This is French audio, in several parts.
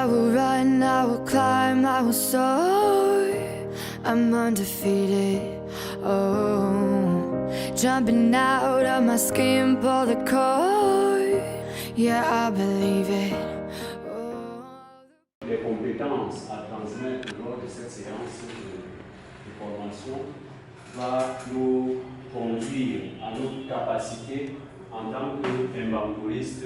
I will run, I will climb, I will soar. I'm undefeated. Oh, jumping out of my skin, pull the cord. Yeah, I believe it. Les compétences à transmettre lors de cette séance de formation va nous conduire à notre capacité en tant qu'inventoriste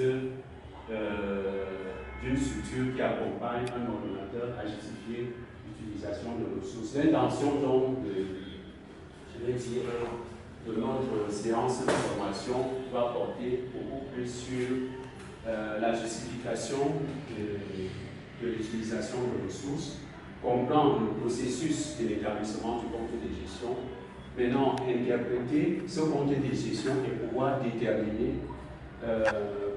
d'une structure qui accompagne un ordinateur à justifier l'utilisation de ressources. L'intention donc de notre séance de formation va porter beaucoup plus sur la justification de l'utilisation de ressources, comprendre le processus de l'établissement du compte de gestion, maintenant interpréter ce compte de gestion et pouvoir déterminer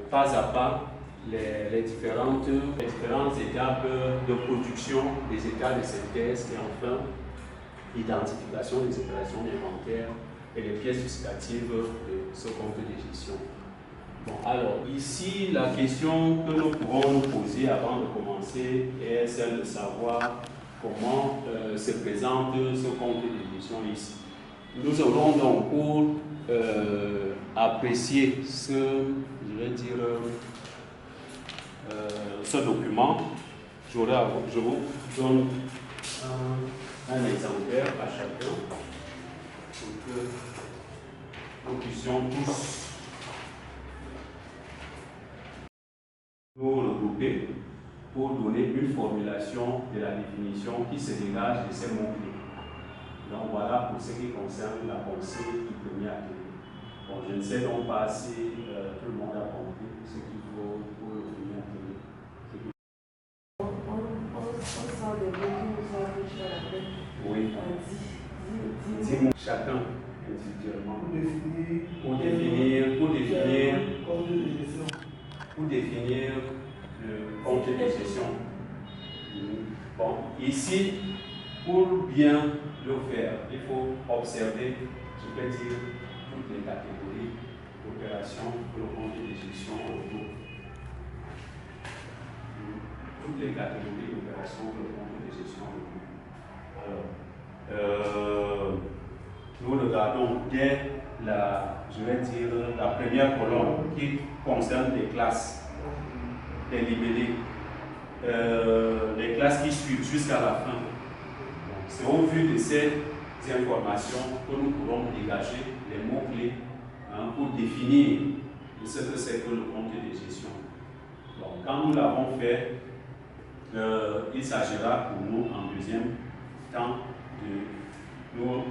pas à pas les différentes étapes de production des états de synthèse et enfin l'identification des opérations d'inventaire et les pièces justificatives de ce compte de gestion. Bon, alors, ici, la question que nous pourrons nous poser avant de commencer est celle de savoir comment se présente ce compte de gestion ici. Nous aurons donc pour apprécier ce document. Je vous donne un exemplaire à chacun pour que nous puissions tous nous regrouper pour donner une formulation de la définition qui se dégage de ces mots-clés. Donc voilà pour ce qui concerne la pensée du premier atelier. Bon, je ne sais donc pas si tout le monde a compris ce qu'il faut pour le premier atelier. On sent des mots qui nous sont riches à la tête. Oui. Dis mots chacun individuellement. Pour définir le compte de gestion. Bon, ici, pour bien le faire, il faut observer, je vais dire, toutes les catégories d'opérations que le compte de gestion regroupe. Toutes les catégories d'opérations que le compte de gestion regroupe. Alors, nous regardons dès la première colonne qui concerne les classes, les libellés, les classes qui suivent jusqu'à la fin. C'est au vu de ces informations que nous pourrons dégager les mots-clés pour définir ce que c'est que le compte de gestion. Donc, quand nous l'avons fait, il s'agira pour nous en deuxième temps de nous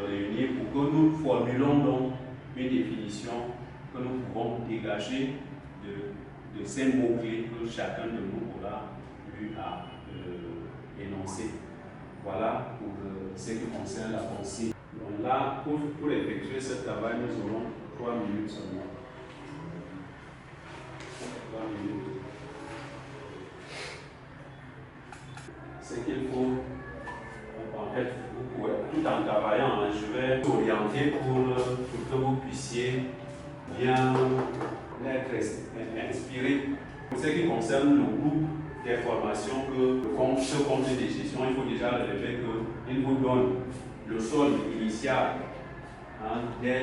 réunir pour que nous formulons donc une définition que nous pouvons dégager de ces mots-clés que chacun de nous aura eu à énoncer. Voilà pour ce qui concerne la pensée. Donc là, pour effectuer ce travail, nous aurons 3 minutes seulement. 3 minutes. Ce qu'il faut, en fait, vous pouvez, tout en travaillant, je vais vous orienter pour que vous puissiez bien être inspiré. Pour ce qui concerne le groupe d'informations que ce compte de gestion, il faut déjà relever qu'il vous donne le solde initial dès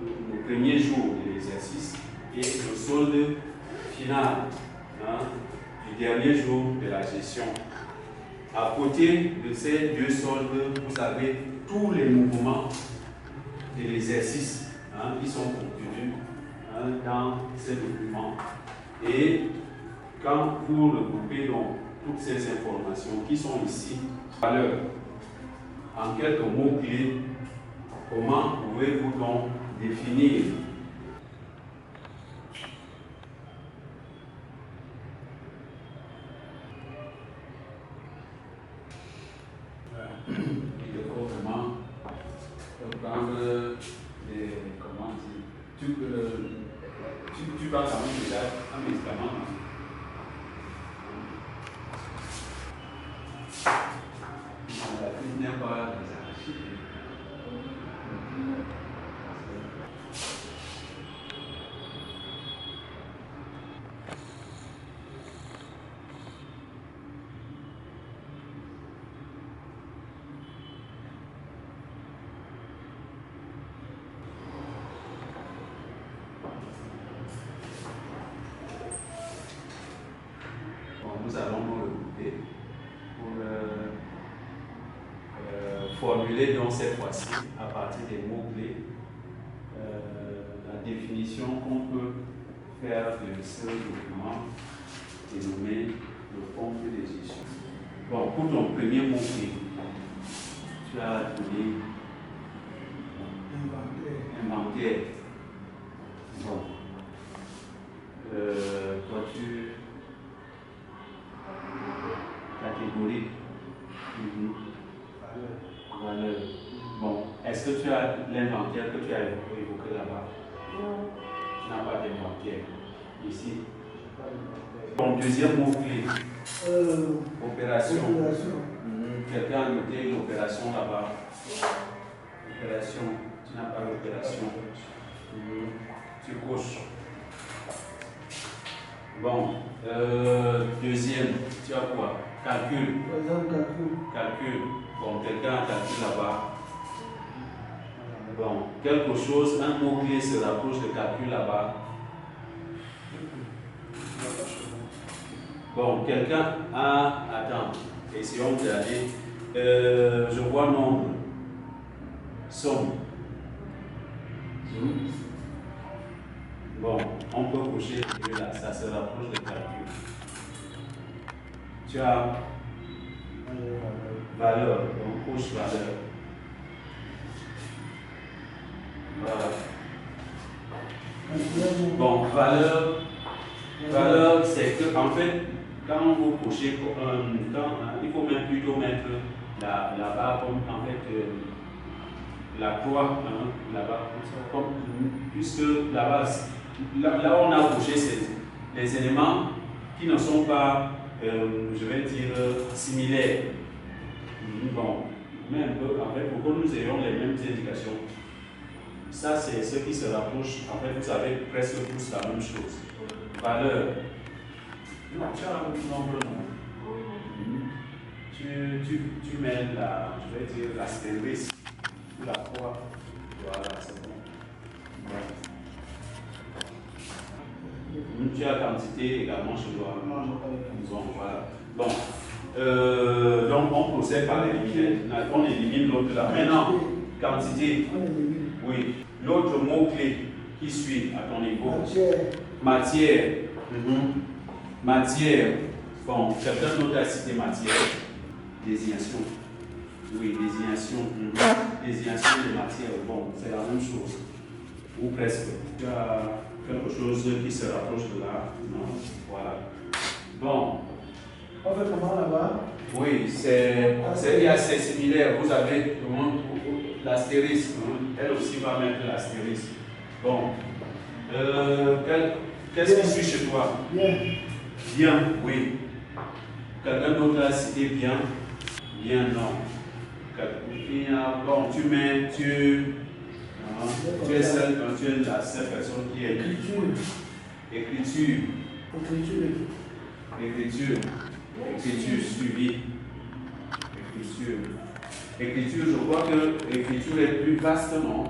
le premier jour de l'exercice et le solde final du dernier jour de la gestion. À côté de ces deux soldes, vous avez tous les mouvements de l'exercice qui sont contenus dans ces documents. Et quand vous regroupez donc toutes ces informations qui sont ici, valeurs, en quelques mots-clés, comment pouvez-vous donc définir il faut vraiment prendre les, comment dire, tu vas quand même déjà un médicament. La prise n'est pas des archives. formuler donc cette fois-ci à partir des mots-clés la définition qu'on peut faire de ce document dénommé le compte des issues. Bon, pour ton premier mot-clé, tu as donné inventaire. Bon. Toi, tu. Catégorie. Valeur. Bon. Est-ce que tu as l'inventaire que tu as évoqué là-bas? Non. Tu n'as pas d'inventaire. Ici. Ton deuxième mot-clé. Opération. Quelqu'un a noté l'opération là-bas. Opération. Tu n'as pas l'opération. Tu coches. Bon. Deuxième. Tu as quoi? Calcul. Calcul. Bon, quelqu'un a calcul là-bas. Bon, quelque chose, un mot-clé se rapproche de calcul là-bas. Bon, quelqu'un a. Attends, essayons d'aller. Je vois nombre. Somme. Bon, on peut coucher là, ça se rapproche de calcul. Tu as valeur, on couche valeur. Voilà. Bon, valeur, c'est que en fait, quand vous couchez, il faut même plutôt mettre la barre comme en fait la croix là-bas, puisque la base, là où on a couché, c'est les éléments qui ne sont pas, je vais dire, similaires. Bon, mais un peu, en fait, pour que nous ayons les mêmes indications. Ça, c'est ce qui se rapproche. En fait, vous avez presque tous la même chose. Valeur. Non, tu as un nombre, non? Tu mets la, je vais dire, l'astérisque ou la croix. Voilà, c'est bon. Voilà. Tu as quantité également chez toi. Non, voilà. Bon. Donc, on procède par éliminer. On élimine l'autre là. Maintenant, quantité. Oui. L'autre mot-clé qui suit à ton niveau. Matière. Matière. Bon, quelqu'un d'autre a cité matière. Désignation. Oui, désignation. Désignation de matière. Bon, c'est la même chose. Ou presque. Tu as quelque chose qui se rapproche de là. Non. Voilà. Bon. On fait comment là-bas? Oui, c'est assez similaire. Vous avez l'astérisque. Elle aussi va mettre l'astérisque. Bon. Qu'est-ce qui suit chez toi? Bien. Bien, oui. Quelqu'un d'autre a cité bien? Bien, non. Bon, tu es seul, tu es la seule personne qui est Écriture. Écriture. Écriture. Écriture suivie. Écriture, je crois que l'écriture est plus vaste, non?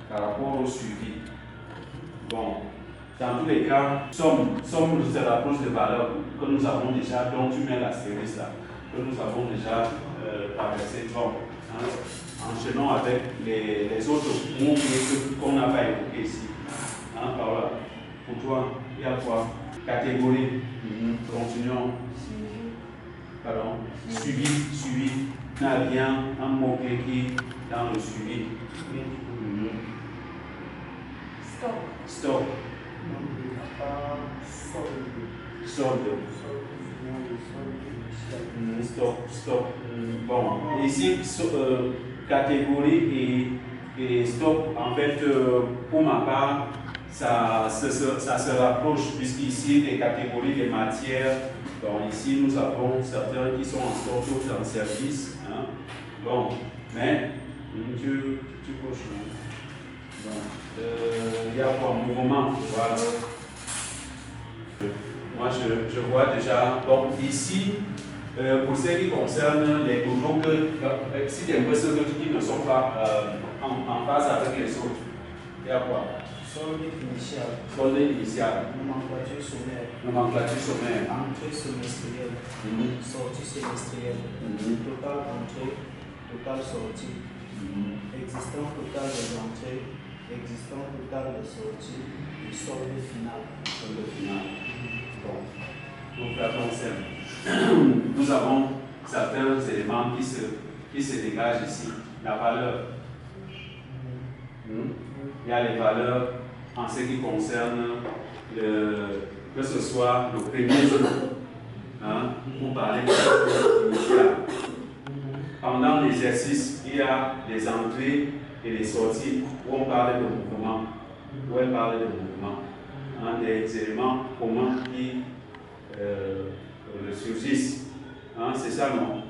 Par rapport au suivi. Bon, dans tous les cas, somme se rapproche de valeurs que nous avons déjà, dont tu mets l'astérisque là, que nous avons déjà traversé. Bon, enchaînons avec les autres mots qu'on n'a pas évoqués ici. Paola, pour toi, il y a quoi? Catégorie. Continuons. Pardon. Suivi. On a bien un mot-clé qui dans le suivi. Stop. Solde. Stop. Bon, ici, catégorie et stop, en fait, pour ma part, ça se rapproche, puisqu'ici, les catégories des matières, bon, ici, nous avons certains qui sont en stock, d'autres en service. Bon, mais, tu coches. Bon, il y a quoi? Mouvement, voilà. Moi, je vois déjà, donc ici, pour ce qui concerne les groupes, si des personnes qui ne sont pas en phase avec les autres, il y a quoi? Solde initial. Nomenclature sommaire. Entrée semestrielle. Sortie semestrielle. Total entrée. total sorti, existant total des entrées, existant total des sorties, et solde final. Solde final. Bon, pour faire plus simple, nous avons certains éléments qui se dégagent ici. La valeur. Il y a les valeurs en ce qui concerne que ce soit le premier jour, pour parler de l'initial. Pendant l'exercice, il y a des entrées et des sorties où on parle de mouvement, des éléments communs qui surgissent. C'est ça, non?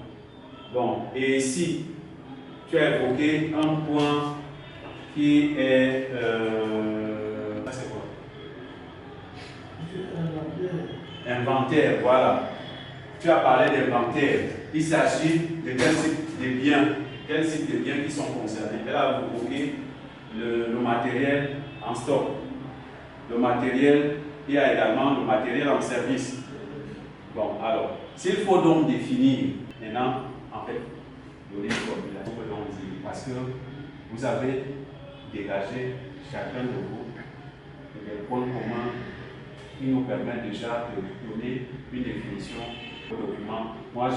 Bon, et ici, tu as évoqué un point qui est. C'est quoi? Inventaire, voilà. Tu as parlé d'inventaire. Il s'agit de quel type de biens, qui sont concernés. Elle a évoqué le matériel en stock. Le matériel, il y a également le matériel en service. Bon, alors, s'il faut donc définir, maintenant, en fait, donner une formulation, parce que vous avez dégagé chacun de vous des points communs qui nous permettent déjà de donner une définition au document. Moi,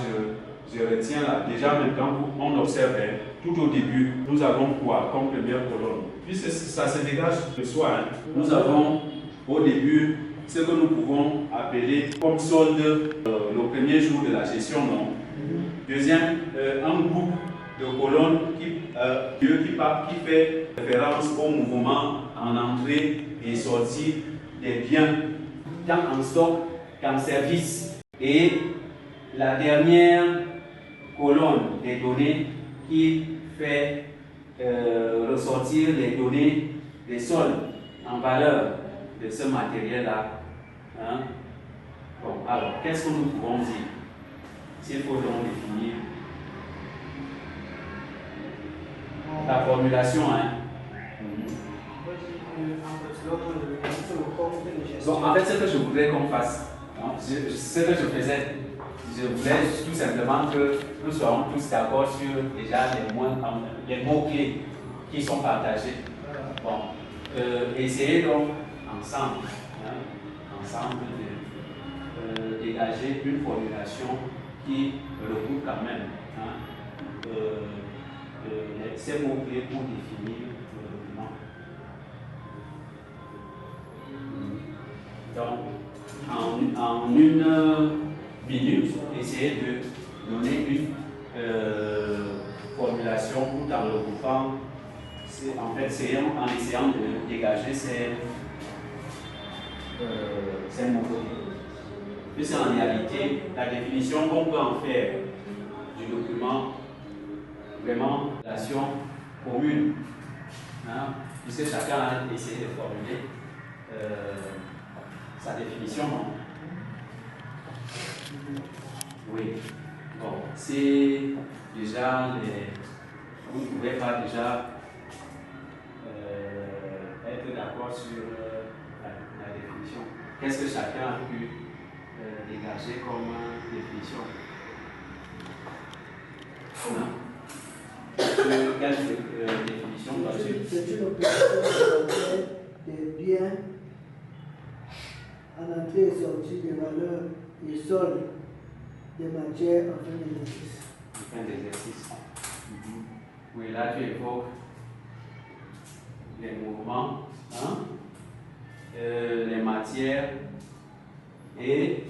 je retiens là, déjà maintenant, on observe, tout au début, nous avons quoi comme première colonne? Puisque ça se dégage de soi, nous avons au début ce que nous pouvons appeler comme solde le premier jour de la gestion, non? Deuxième, un groupe de colonnes qui fait référence au mouvement en entrée et sortie des biens, tant en stock qu'en service. Et la dernière colonne des données qui fait ressortir les données des soldes en valeur de ce matériel-là. Bon, alors, qu'est-ce que nous pouvons dire? S'il faut donc définir la formulation, Donc, en fait, ce que je voudrais qu'on fasse, ce que je faisais, je voulais tout simplement que nous soyons tous d'accord sur déjà les mots-clés qui sont partagés. Bon, essayez donc ensemble de dégager une formulation qui regroupe quand même ces mots-clés pour définir le document. Donc, en une minute, essayez de donner une formulation tout en regroupant, en essayant de dégager ces mots-clés. Puisque en réalité, la définition qu'on peut en faire du document, vraiment, relation commune, puisque chacun a essayé de formuler sa définition, non? Oui. Bon, c'est déjà vous ne pouvez pas déjà être d'accord sur la définition. Qu'est-ce que chacun a pu dégager comme définition? Quelle définition? C'est une opération des biens en entrée et sortie des valeurs et soldes des matières en fin d'exercice. En fin d'exercice. Oui, là tu évoques les mouvements, les matières et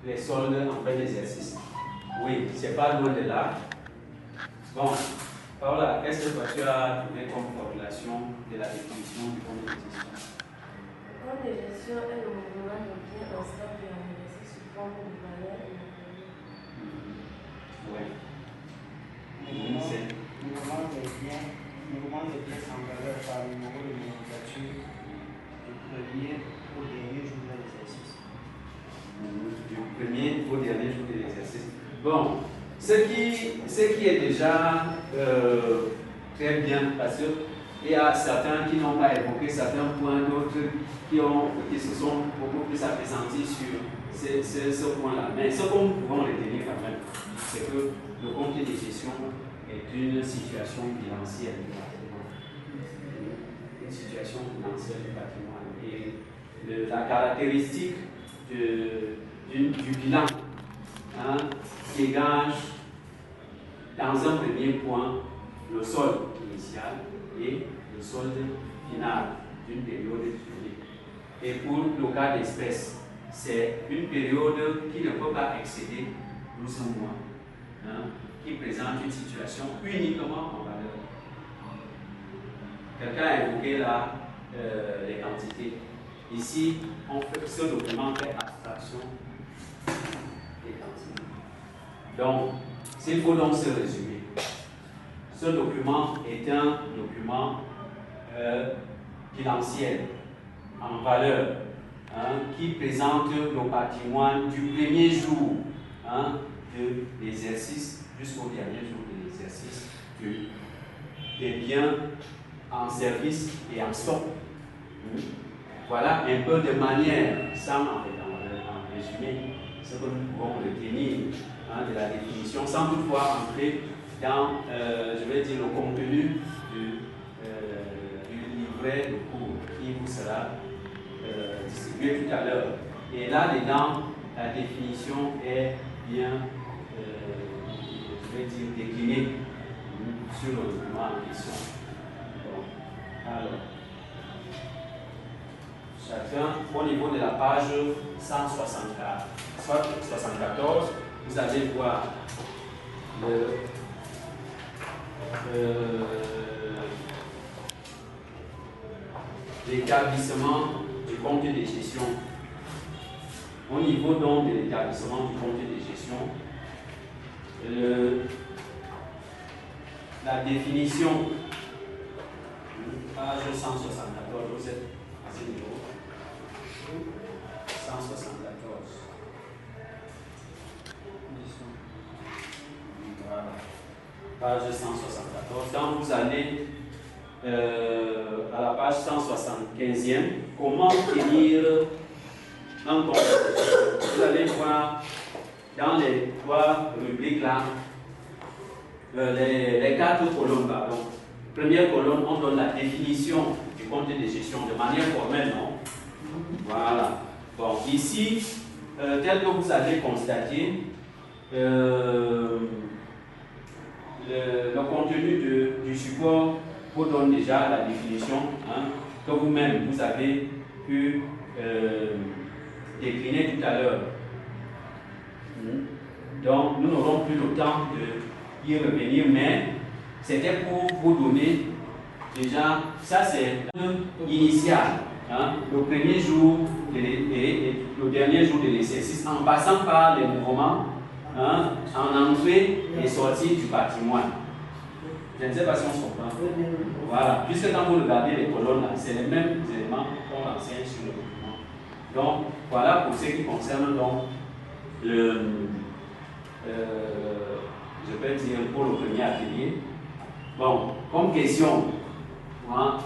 les soldes en fin d'exercice. Oui, c'est pas loin de là. Bon, Paola, qu'est-ce que tu as trouvé comme formulation de la définition du compte de gestion? Le compte de gestion est le mouvement de biens en stock et en exercice sous forme de valeur et matériel. Oui. Mouvement des biens en valeur par numéro de nomenclature du premier au dernier jour de l'exercice. Du premier au dernier jour de l'exercice. Bon, ce qui est déjà très bien, parce que Et il y a certains qui n'ont pas évoqué certains points, d'autres qui se sont beaucoup plus appesantis sur ce point-là. Mais ce qu'on pouvons retenir quand même, c'est que le comité de gestion est une situation bilancielle du patrimoine. Une situation bilancielle du patrimoine. Et la caractéristique du bilan dégage dans un premier point le solde initial et le solde final d'une période donnée. Et pour le cas d'espèce, c'est une période qui ne peut pas excéder 12 mois, qui présente une situation uniquement en valeur. Quelqu'un a évoqué là les quantités. Ici, ce document fait abstraction des quantités. Donc, s'il faut donc se résumer, ce document est un document bilanciel en valeur qui présente le patrimoine du premier jour de l'exercice jusqu'au dernier jour de l'exercice des biens en service et en stock. Voilà un peu de manière, sans en résumé, ce que nous pouvons retenir de la définition, sans toutefois entrer dans, je vais dire, le contenu du livret de cours qui vous sera distribué tout à l'heure. Et là-dedans, la définition est bien, je vais dire, déclinée sur le document en question. Bon. Alors, chacun, au niveau de la page 174, vous allez voir l'établissement du comité de gestion. Au niveau donc de l'établissement du comité de gestion, la définition, page 174, vous êtes à ce niveau. 174. Voilà. Page 174. Quand vous allez à la page 175e, comment tenir un compte? Vous allez voir dans les trois rubriques là, les quatre colonnes, pardon. Première colonne, on donne la définition du comité de gestion de manière formelle, non? Voilà. Bon, ici, tel que vous avez constaté, le contenu du support vous donne déjà la définition que vous-même vous avez pu décliner tout à l'heure. Donc, nous n'aurons plus le temps d'y revenir, mais c'était pour vous donner déjà, ça c'est initial, le premier jour et le dernier jour de l'exercice, en passant par les mouvements en entrée et sortie du patrimoine. Je ne sais pas si on se comprend. Voilà, puisque quand vous regardez les colonnes là, c'est les mêmes éléments qu'on enseigne sur le document. Donc, voilà pour ce qui concerne donc le, je peux dire pour le premier atelier. Bon, comme question, moi,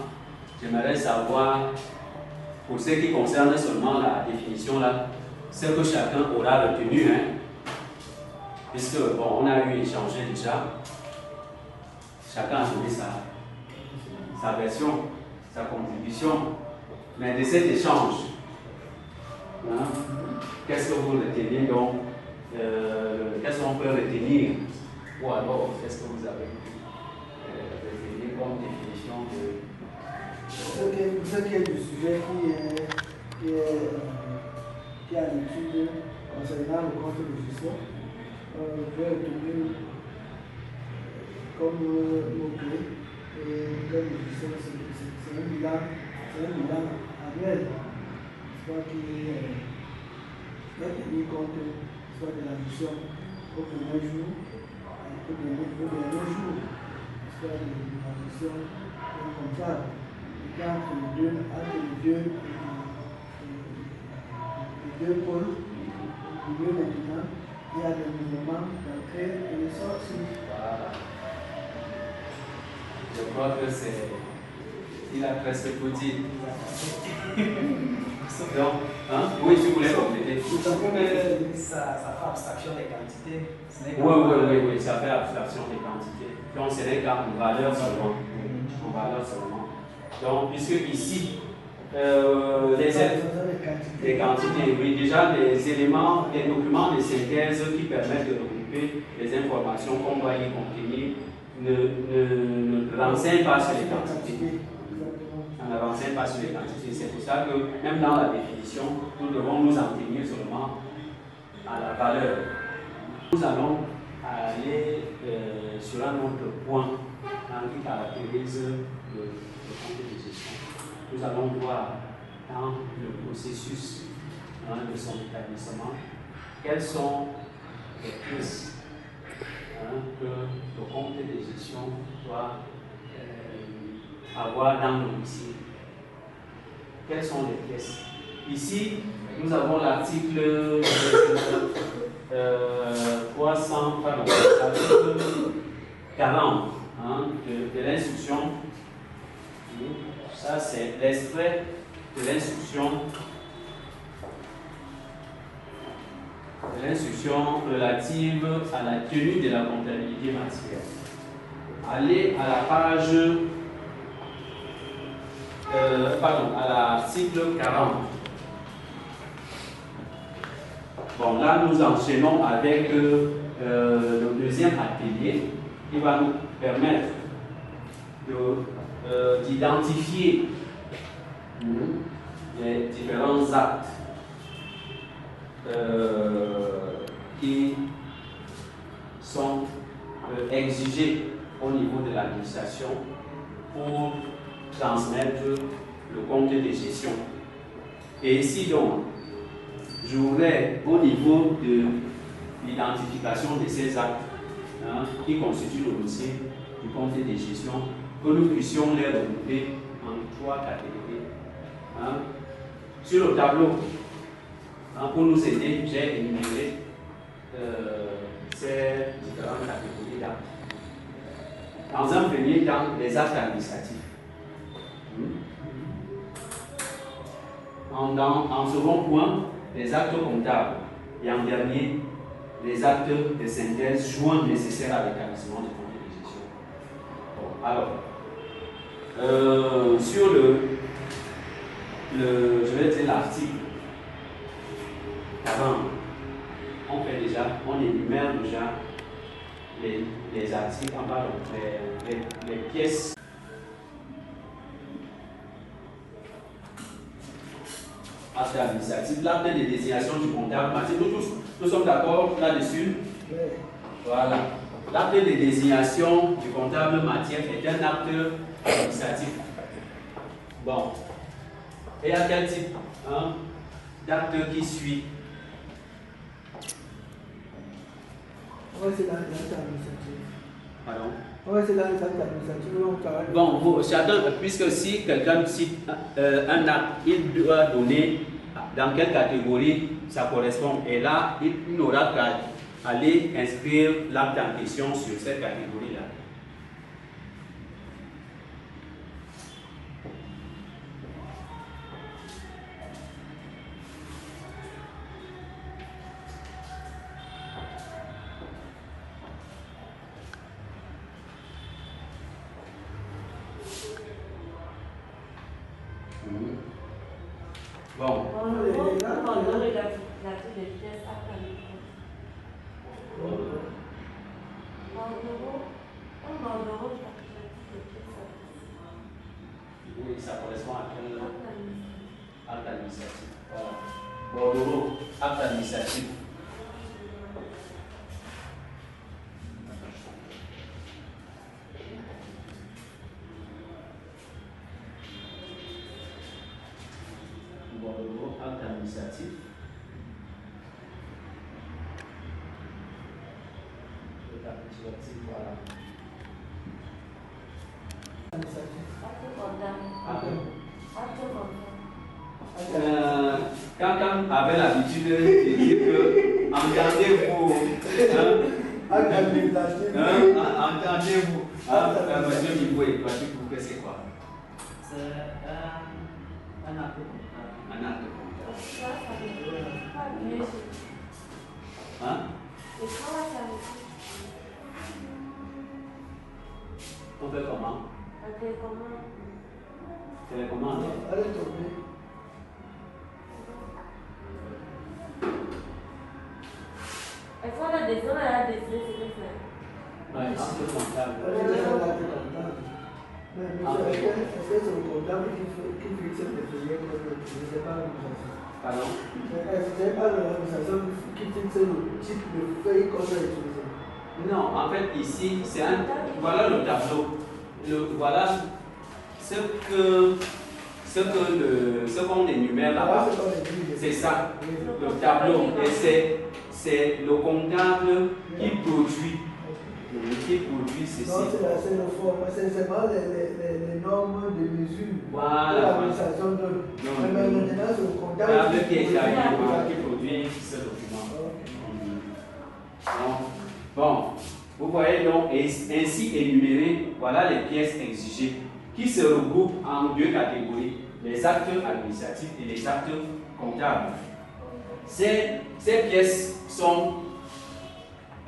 j'aimerais savoir, pour ce qui concerne seulement la définition là, ce que chacun aura retenu, puisque bon, on a eu échangé déjà, chacun a donné sa version, sa contribution, mais de cet échange, qu'est-ce que vous retenez donc, qu'est-ce qu'on peut retenir, ou alors qu'est-ce que vous avez retenir comme définition de... Ce qui est du sujet qui est à l'étude concernant le compte de gestion, je vais retenir comme mot-clé et comme gestion, c'est un bilan annuel, soit qui va tenir compte soit de la mission au premier jour, au dernier jour, soit de la mission comptable. Entre les deux pôles, au milieu maintenant, il y a des mouvements d'entrée et de sortie. Voilà. Je crois que c'est Il a presque tout dit. Donc, hein? Oui, si vous voulez compléter. Ça fait abstraction des quantités. Oui, ça fait abstraction des quantités. Donc, ce n'est qu'en valeur seulement. En valeur seulement. Donc, puisque ici, les quantités, oui, déjà les éléments, les documents de synthèse qui permettent de regrouper les informations qu'on doit y contenir ne renseignent pas sur les quantités. On ne renseigne pas sur les quantités. C'est pour ça que même dans la définition, nous devons nous en tenir seulement à la valeur. Nous allons aller sur un autre point qui caractérise le compte de gestion. Nous allons voir dans le processus de son établissement quelles sont les pièces que le compte de gestion doit avoir dans le dossier. Quelles sont les pièces? Ici, nous avons l'article 40 de l'instruction. Ça, c'est l'extrait de l'instruction relative à la tenue de la comptabilité matière. Allez à la page, à l'article 40. Bon, là, nous enchaînons avec le deuxième atelier qui va nous permettre d'identifier les différents actes qui sont exigés au niveau de l'administration pour transmettre le compte de gestion. Et ici donc, je voudrais au niveau de l'identification de ces actes qui constituent le dossier du compte de gestion, que nous puissions les regrouper en 3 catégories. Sur le tableau, pour nous aider, j'ai énuméré ces différentes catégories d'actes. Dans un premier temps, les actes administratifs. En second point, les actes comptables. Et en dernier, les actes de synthèse joints nécessaires à l'établissement du compte de gestion. Bon, alors, sur je vais dire l'article 40, on énumère déjà les articles, les pièces. Acte administratif, l'acte de désignation du comptable. Nous sommes d'accord là-dessus? Oui. Voilà. L'acte de désignation du comptable matière est un acte administratif. Bon. Et à quel type d'acte qui suit? Oui, c'est dans les actes administratifs. Pardon? Oui, c'est dans les actes administratifs. Bon, chacun, puisque si quelqu'un cite un acte, il doit donner dans quelle catégorie ça correspond. Et là, il n'aura qu'à aller inscrire l'acte en question sur cette catégorie-là. Bon. Oui, ça correspond à quel acte administratif? Voilà. Bordereau, acte administratif. Bordereau, acte administratif. Récapitulatif, voilà. Quelqu'un avait l'habitude de dire que entendez-vous, entendez-vous, monsieur Miboué, tu trouves que c'est quoi? C'est un acte comptable. Un acte comptable. Ça veut dire pas bien chez Hein? Et comment ça veut dire On fait comment? La télécommande. Télécommande. Allez tomber. Est-ce qu'on a décidé ce que c'est? Ouais, acte comptable. Allez déjà l'acte comptable. Mais monsieur, est-ce que c'est le comptable qui fixe les feuillets que je ne sais pas l'organisation? Pardon? C'est pas l'organisation qui fixe le type de feuille qu'on doit utiliser. Non, en fait, ici, c'est un. Voilà le tableau. Voilà ce qu'on énumère là-bas. C'est ça, le tableau. Et c'est le comptable qui produit ceci. Non, c'est le forme. C'est seulement les normes de mesure. Voilà. Que l'administration donne. Mais maintenant, c'est le comptable qui produit ce document. Bon, vous voyez donc, ainsi énumérées, voilà les pièces exigées qui se regroupent en deux catégories, les actes administratifs et les actes comptables. Ces pièces sont,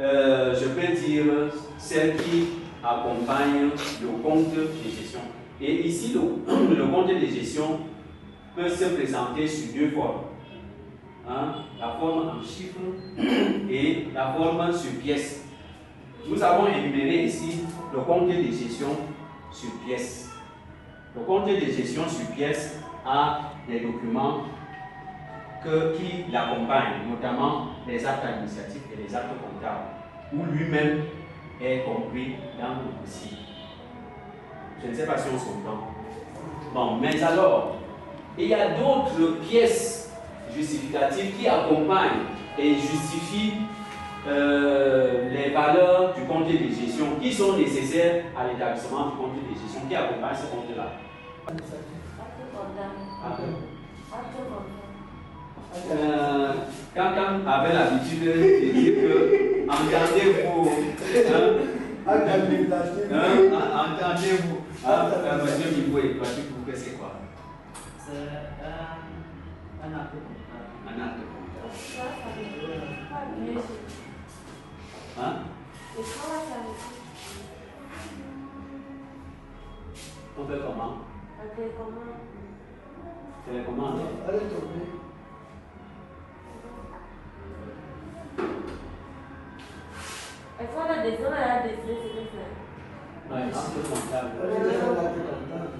je peux dire, celles qui accompagnent le compte de gestion. Et ici, le compte de gestion peut se présenter sous deux formes. La forme en chiffres et la forme sur pièces. Nous avons énuméré ici le compte de gestion sur pièces. Le compte de gestion sur pièces a des documents qui l'accompagnent, notamment les actes administratifs et les actes comptables, où lui-même est compris dans le dossier. Je ne sais pas si on s'entend. Bon, mais alors, il y a d'autres pièces justificatives qui accompagnent et justifient les valeurs du compte de gestion qui sont nécessaires à l'établissement du compte de gestion, qui accompagne ce compte-là. Acte comptable. Acte comptable. Quelqu'un avait l'habitude de dire que entendez-vous, entendez-vous, monsieur Miboué, tu trouves que c'est quoi? C'est un acte comptable. Un acte comptable. Ça veut dire pas bien chez Hein? Et comment ça veut dire On fait comment? La télécommande. Télécommande. Allez tomber. Est-ce qu'on a décidé ce que c'est? Ouais, acte comptable. Allez déjà l'acte comptable.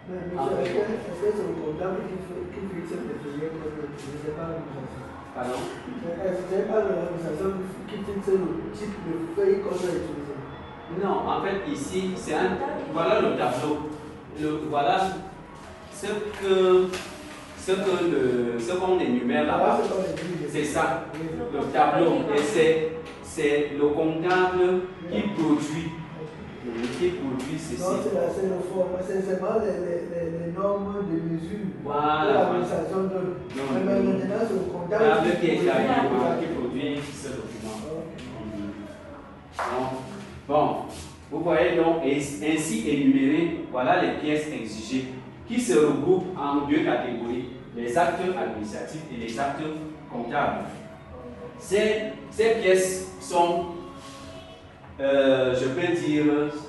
Mais monsieur, est-ce que c'est le comptable qui fixe les feuillets que je ne sais pas l'organisation? Pardon? C'est pas l'organisation qui fixe le type de feuille qu'on doit utiliser. Non, en fait, ici, c'est un. Voilà le tableau. Voilà ce qu'on énumère là-bas. C'est ça, le tableau. Et c'est le comptable qui produit ceci. Non, c'est le forme. C'est seulement les normes de mesure que Voilà. l'administration donne. Mais maintenant, c'est le comptable qui produit ce document. Bon, vous voyez donc, ainsi énumérées, voilà les pièces exigées qui se regroupent en deux catégories, les actes administratifs et les actes comptables. Ces pièces sont, je peux dire,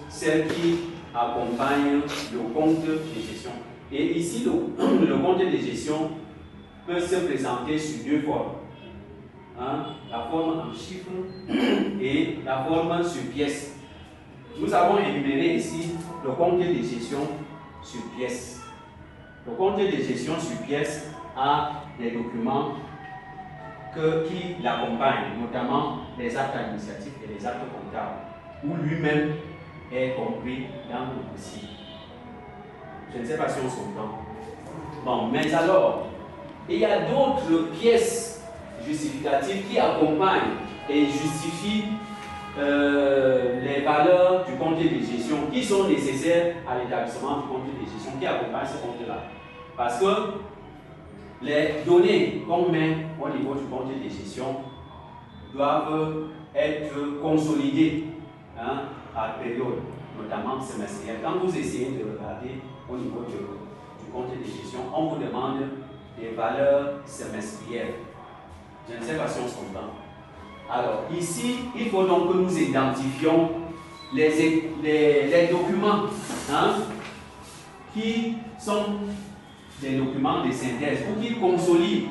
celles qui accompagnent le compte de gestion. Et ici, le compte de gestion peut se présenter sous deux formes. La forme en chiffres et la forme sur pièces. Nous avons énuméré ici le compte de gestion sur pièces. Le compte de gestion sur pièces a des documents qui l'accompagnent, notamment les actes administratifs et les actes comptables, où lui-même est compris dans le dossier. Je ne sais pas si on s'entend. Bon, mais alors, il y a d'autres pièces justificatives qui accompagnent et justifient les valeurs du compte de gestion qui sont nécessaires à l'établissement du compte de gestion, qui accompagne ce compte-là. Parce que les données qu'on met au niveau du compte de gestion doivent être consolidées par période, notamment semestrielle. Quand vous essayez de regarder au niveau du compte de gestion, on vous demande des valeurs semestrielles. Je ne sais pas si on se comprend. Alors, ici, il faut donc que nous identifions les documents qui sont des documents de synthèse ou qui consolident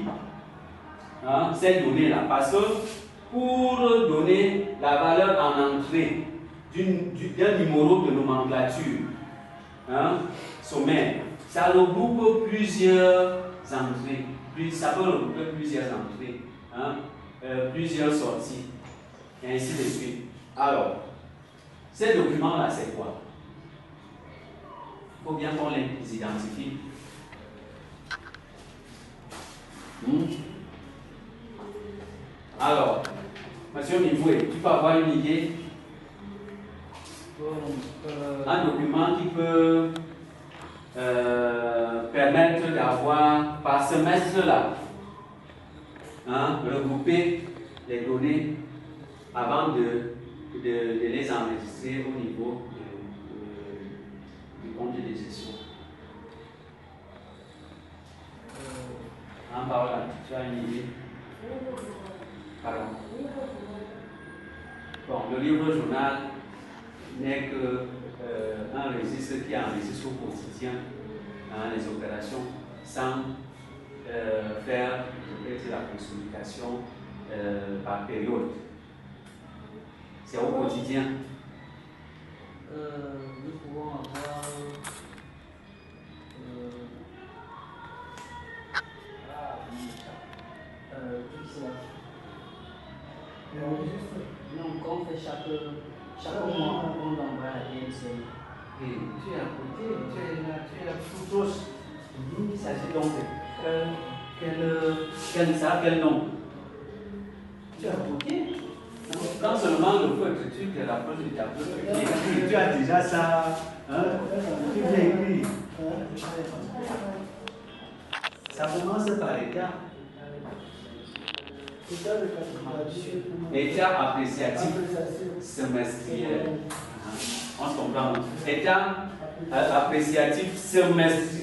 ces données-là. Parce que pour donner la valeur en entrée d'un numéro de nomenclature sommaire, ça regroupe plusieurs entrées. Ça peut regrouper plusieurs entrées, plusieurs sorties, et ainsi de suite. Alors, ces documents-là, c'est quoi? Il faut bien qu'on les identifie. Alors, monsieur Mivoué, tu peux avoir une idée? Un document qui peut permettre d'avoir par semestre là, regrouper les données avant de les enregistrer au niveau du compte de gestion. Paola, tu as une idée? Pardon. Bon, le livre journal n'est qu'un registre qui enregistre au quotidien les opérations sans faire la consolidation par période. C'est au quotidien. Nous pouvons avoir tout cela. Non, qu'on fait chaque mois, on envoie à DNC. Et tu es à côté, tu es la plus proche. Il s'agit donc de quel nom? Tu es à côté. Quand seulement le feu tu te rapproches du tableau, tu as déjà ça. Tu viens écrire. Ça commence par état. État appréciatif semestriel. On se comprend. État appréciatif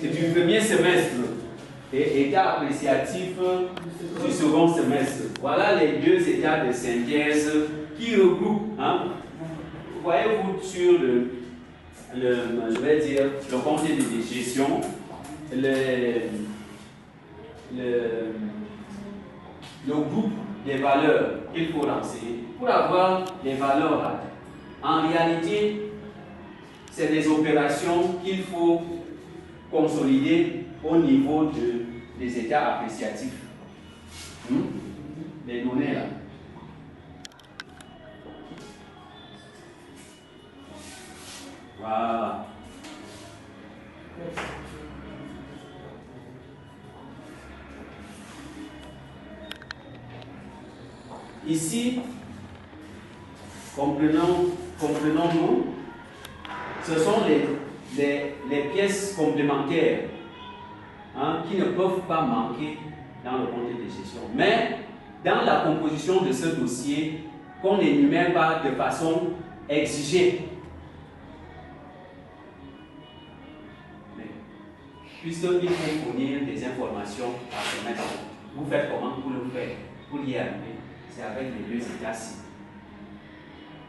du premier semestre et état appréciatif du second semestre. Voilà les deux états de synthèse qui regroupent. Voyez-vous sur je vais dire, le compte de gestion, le groupe des valeurs qu'il faut renseigner. Pour avoir les valeurs là, en réalité, c'est des opérations qu'il faut consolider au niveau des états appréciatifs. Les données là. Voilà. Ici, comprenons-nous, ce sont les pièces complémentaires qui ne peuvent pas manquer dans le compte de gestion. Mais dans la composition de ce dossier, qu'on n'énumère pas de façon exigée. Puisqu'il faut fournir des informations à se mettre en compte. Vous faites comment pour le faire, pour y arriver? C'est avec les deux états-ci.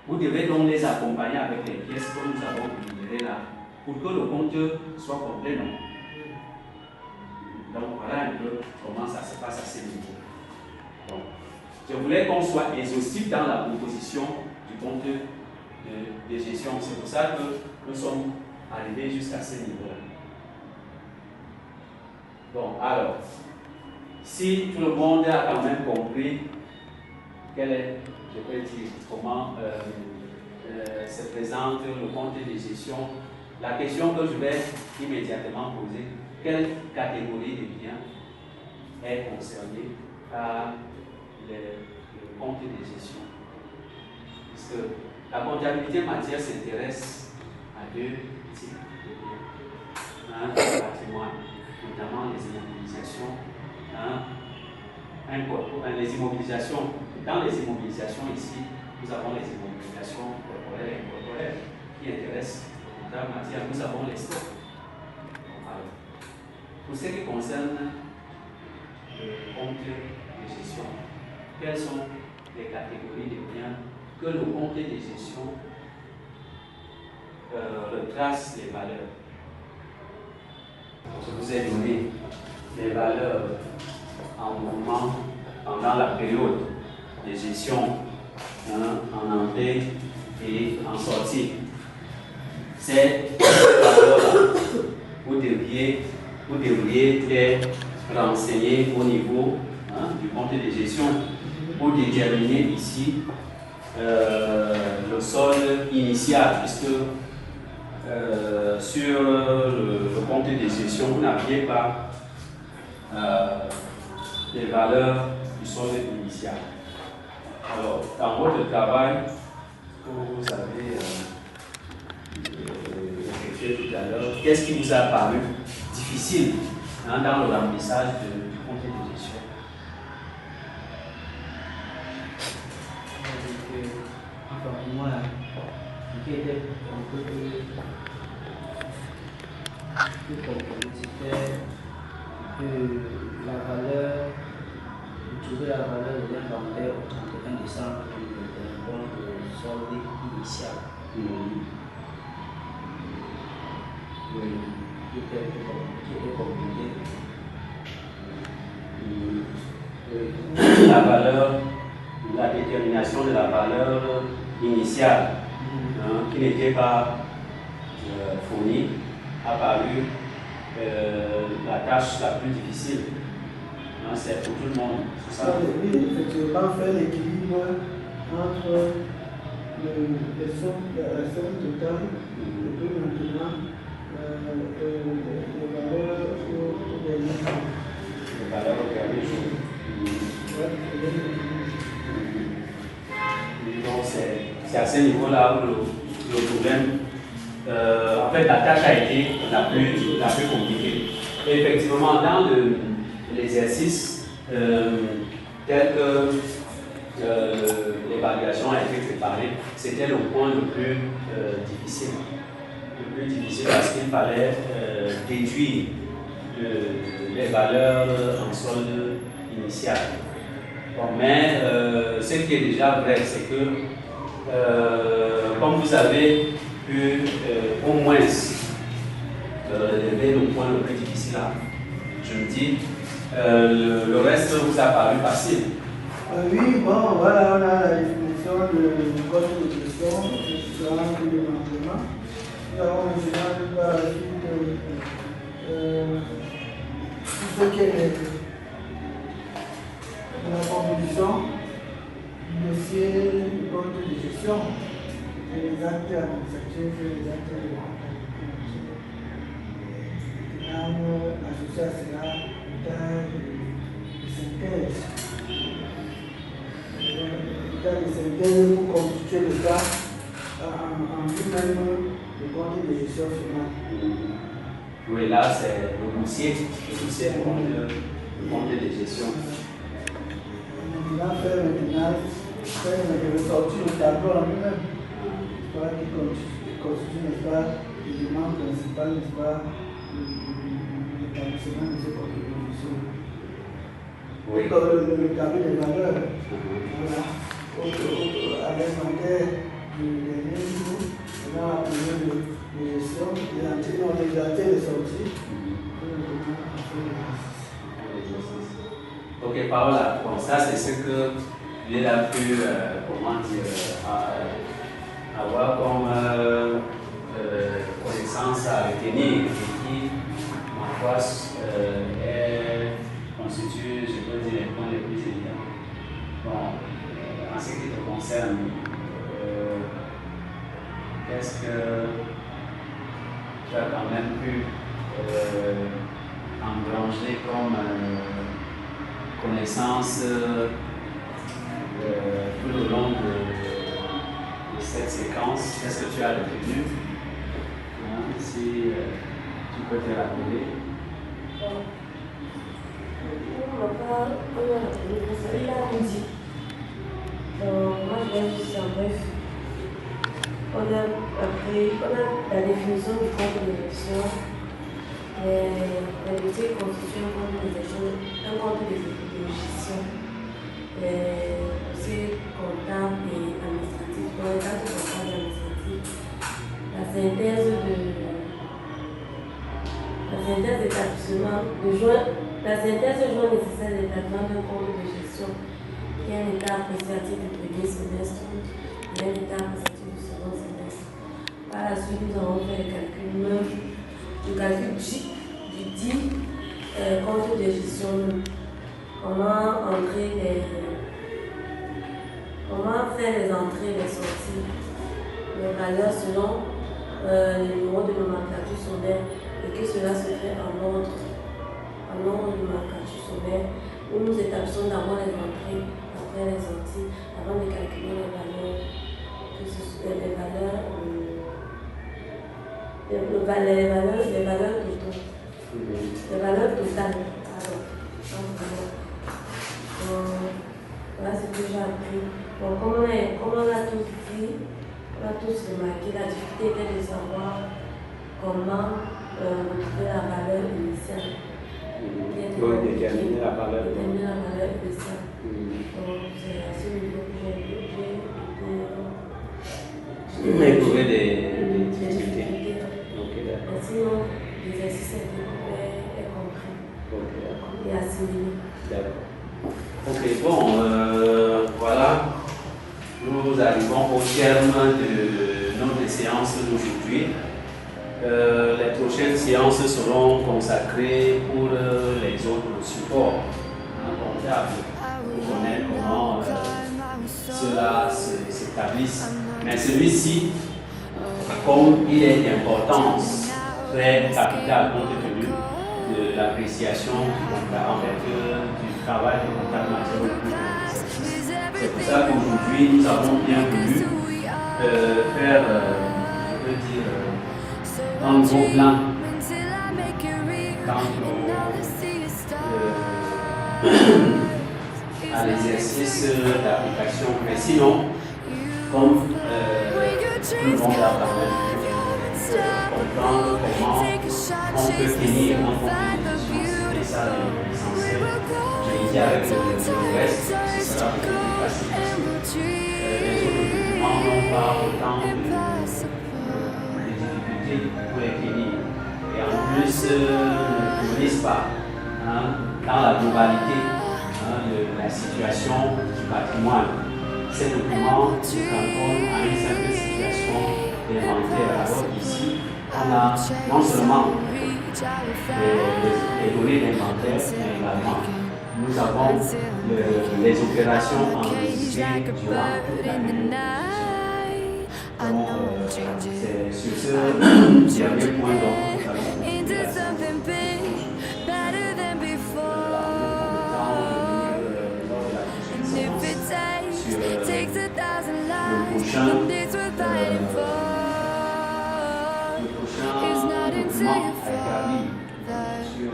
Vous devez donc les accompagner avec les pièces que nous avons libérées là, pour que le compte soit complet, non? Donc voilà un peu comment ça se passe à ce niveau. Donc, je voulais qu'on soit exhaustif dans la composition du compte de gestion. C'est pour ça que nous sommes arrivés jusqu'à ce niveau-là. Bon, alors, si tout le monde a quand même compris quel est, je peux dire, comment se présente le compte de gestion, la question que je vais immédiatement poser, quelle catégorie de biens est concernée par le compte de gestion? Puisque la comptabilité matière s'intéresse à deux types de biens. Le patrimoine, notamment les immobilisations, les immobilisations. Dans les immobilisations ici, nous avons les immobilisations corporelles et incorporelles. temporaire qui intéresse la matière, nous avons les stocks. Alors, pour ce qui concerne le compte de gestion, quelles sont les catégories de biens que le compte de gestion retrace les valeurs? Je vous ai donné les valeurs en mouvement pendant la période de gestion, en entrée et en sortie. Ces valeurs-là, vous devriez les renseigner au niveau du compte de gestion pour déterminer ici le solde initial, puisque sur le compte de gestion, vous n'aviez pas les valeurs du solde initial. Alors, dans votre travail, que vous avez effectué tout à l'heure, qu'est-ce qui vous a paru difficile dans le remplissage du compte de gestion? Enfin, pour moi, ce qui était un peu plus compliqué, c'était que la valeur, trouver la valeur de l'inventaire au 31 décembre 2021, donc le solde initial. Oui, qui était compliqué. La valeur, la détermination de la valeur initiale qui n'était pas fournie a paru la tâche la plus difficile. C'est pour tout le monde. C'est ça? Oui, effectivement, faire l'équilibre entre la somme totale et puis maintenant les valeurs au dernier jour. Les valeurs au dernier jour. Donc c'est à ce niveau-là où le problème, en fait la tâche a été la plus compliquée. Et effectivement, dans l'exercice tel que l'évaluation a été préparée, c'était le point le plus difficile. Le plus difficile parce qu'il fallait déduire les valeurs en solde initial. Bon, mais ce qui est déjà vrai, c'est que comme vous avez pu au moins relever le point le plus difficile là, je me dis, le reste vous a paru facile. Oui, bon, voilà, on a la définition du code de gestion, c'est un peu de rendement. Nous avons maintenant par la suite tout ce qui est de la composition du dossier du code de gestion, les actes administratifs et les actes de maintenant, associé à cela, de synthèse. De synthèse pour constituer le cas en lui-même le compte de gestion finale. Oui, là c'est le dossier du compte de gestion. Maintenant, faire ressortir le tableau en lui-même. Qui constitue, n'est-ce pas, l'élément principal, n'est-ce pas, l'établissement de ce compte de gestion. Oui. Le tableau des valeurs. Voilà. À l'inventaire du dernier jour, on a la période de gestion, les entrées et les sorties. Ok, Paola, bon, ça c'est ce que il a pu, comment dire, avoir comme connaissance à retenir et qui, ma foi, constitue, je peux dire, les points les plus évidents. Bon, en ce qui te concerne, qu'est-ce que tu as quand même pu engranger comme connaissance tout le long de cette séquence? Qu'est-ce que tu as retenu? Si tu peux te rappeler. Pour ma part, on a retenu que ça, il a dit. Moi, je vais juste en bref. On la définition du compte de gestion, les dossiers constituent un compte de gestion, les dossiers comptables et administratifs, dans les actes comptables et administratifs, la synthèse joint nécessaire d'établissement d'un compte de gestion qui est un état appréciatif du premier semestre et un état appréciatif du second semestre. Par la suite, nous avons fait le calcul du dit compte de gestion. Comment faire les entrées et les sorties, les valeurs selon le numéro de nomenclature sommaire et que cela se fait en ordre de nomenclature sommaire où nous établissons d'abord les entrées, après les sorties, avant de calculer les valeurs, totales. Voilà ce que j'ai appris. Bon, comme on a tous dit, on a tous remarqué, la difficulté était de savoir comment retrouver la valeur initiale. Déterminer la valeur initiale. Donc, c'est à ce niveau que j'ai éprouvé des difficultés. Sinon, l'exercice est compris et assimilé. D'accord. Ok, bon, voilà. Nous arrivons au terme de notre séance d'aujourd'hui. Les prochaines séances seront consacrées pour les autres supports comptables pour connaître comment cela s'établisse. Mais celui-ci, comme il est d'importance très capitale compte tenu de l'appréciation du travail de comptable matière de l'exercice. C'est pour ça qu'aujourd'hui, nous avons bien voulu faire, je veux dire, un gros plan quant à l'exercice d'application. Mais sinon, comme tout le monde a quand même comprendre comment on peut tenir un compte de gestion, c'est ça l'essentiel. Je dis avec le reste, ce sera beaucoup plus facile. Les autres documents n'ont pas autant de difficultés pour les tenir. Et en plus, ne fournissent pas dans la globalité de la situation du patrimoine. Ces documents se cantonnent à une simple situation d'inventaire. Alors ici, on a non seulement les données d'inventaire, mais également nous avons les opérations enregistrées durant toute l'année. Donc, c'est sur ce dernier point dont nous allons le prochain document a établi sur